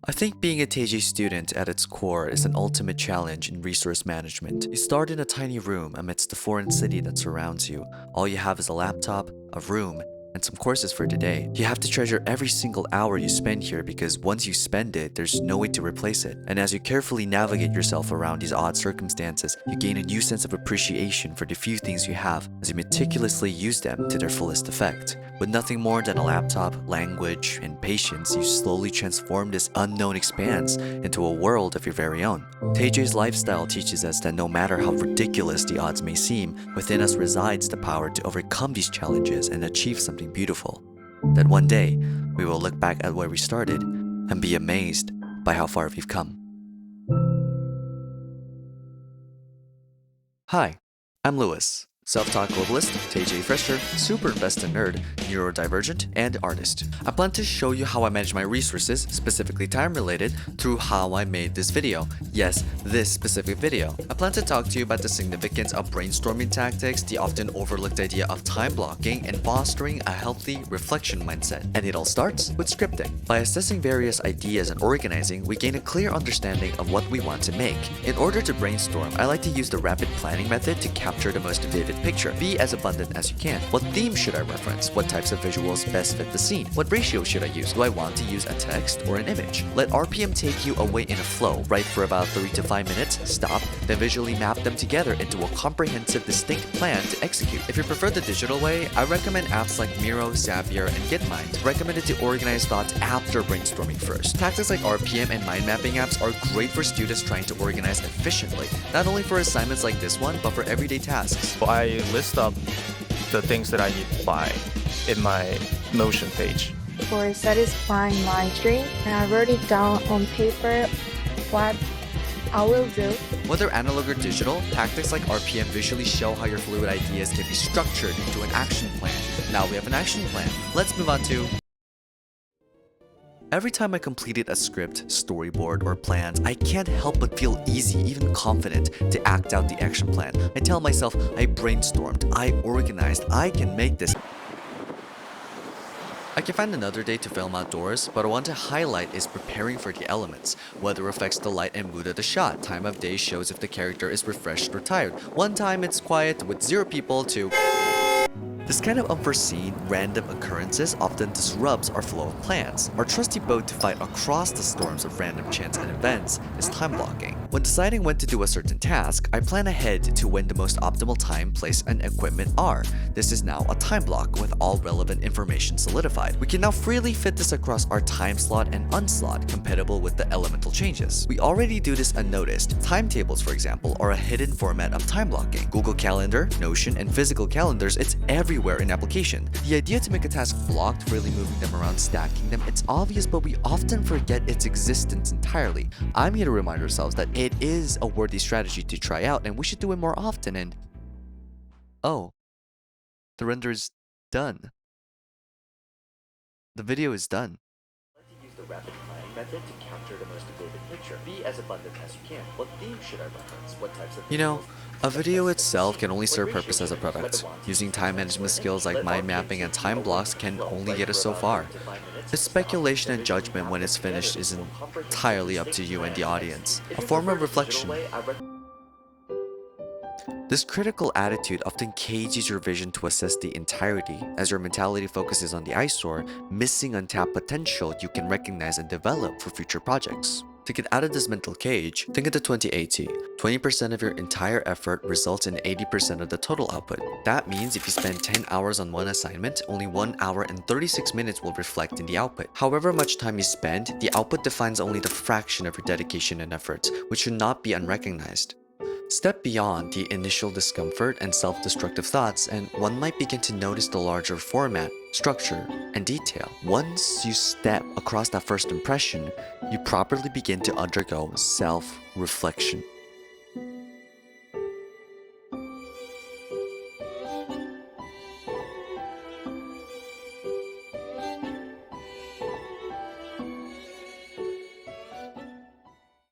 I think being a TJ student at its core is an ultimate challenge in resource management. You start in a tiny room amidst the foreign city that surrounds you. All you have is a laptop, a room, and some courses for today. You have to treasure every single hour you spend here because once you spend it, there's no way to replace it. And as you carefully navigate yourself around these odd circumstances, you gain a new sense of appreciation for the few things you have as you meticulously use them to their fullest effect. With nothing more than a laptop, language, and patience, you slowly transform this unknown expanse into a world of your very own. TJ's lifestyle teaches us that no matter how ridiculous the odds may seem, within us resides the power to overcome these challenges and achieve something beautiful. That one day, we will look back at where we started and be amazed by how far we've come. Hi, I'm Lewis, self-taught globalist, TJ fresher, super invested nerd, neurodivergent, and artist. I plan to show you how I manage my resources, specifically time-related, through how I made this video. Yes, this specific video. I plan to talk to you about the significance of brainstorming tactics, the often overlooked idea of time blocking, and fostering a healthy reflection mindset. And it all starts with scripting. By assessing various ideas and organizing, we gain a clear understanding of what we want to make. In order to brainstorm, I like to use the rapid planning method to capture the most vivid picture. Be as abundant as you can. What theme should I reference? What types of visuals best fit the scene? What ratio should I use? Do I want to use a text or an image? Let RPM take you away in a flow. Write for about 3 to 5 minutes, stop, then visually map them together into a comprehensive, distinct plan to execute. If you prefer the digital way, I recommend apps like Miro, Zapier, and GetMind. Recommended to organize thoughts after brainstorming first. Tactics like RPM and mind mapping apps are great for students trying to organize efficiently, not only for assignments like this one, but for everyday tasks. I list up the things that I need to buy in my Notion page. For satisfying my dream, and I wrote it down on paper what I will do. Whether analog or digital, tactics like RPM visually show how your fluid ideas can be structured into an action plan. Now we have an action plan. Let's move on to... Every time I completed a script, storyboard, or plans, I can't help but feel easy, even confident, to act out the action plan. I tell myself, I brainstormed, I organized, I can make this. I can find another day to film outdoors, but I want to highlight is preparing for the elements. Weather affects the light and mood of the shot. Time of day shows if the character is refreshed or tired. One time it's quiet with 0 people to... This kind of unforeseen, random occurrences often disrupts our flow of plans. Our trusty boat to fight across the storms of random chance and events is time blocking. When deciding when to do a certain task, I plan ahead to when the most optimal time, place, and equipment are. This is now a time block with all relevant information solidified. We can now freely fit this across our time slot and unslot, compatible with the elemental changes. We already do this unnoticed. Timetables, for example, are a hidden format of time blocking. Google Calendar, Notion, and physical calendars, it's everywhere in application. The idea to make a task blocked, really moving them around, stacking them, it's obvious, but we often forget its existence entirely. I'm here to remind ourselves that it is a worthy strategy to try out, and we should do it more often. And oh, the render is done. The video is done. Use the rapid planning method to capture the most vivid picture. Be as abundant as you can. What theme should I reference? What types of... A video itself can only serve purpose as a product. Using time management skills like mind mapping and time blocks can only get us so far. It's speculation and judgment when it's finished is entirely up to you and the audience. A form of reflection. This critical attitude often cages your vision to assess the entirety, as your mentality focuses on the eyesore, missing untapped potential you can recognize and develop for future projects. To get out of this mental cage, think of the 2080. 20% of your entire effort results in 80% of the total output. That means if you spend 10 hours on one assignment, only 1 hour and 36 minutes will reflect in the output. However much time you spend, the output defines only the fraction of your dedication and efforts, which should not be unrecognized. Step beyond the initial discomfort and self-destructive thoughts, and one might begin to notice the larger format, structure, and detail. Once you step across that first impression, you properly begin to undergo self-reflection.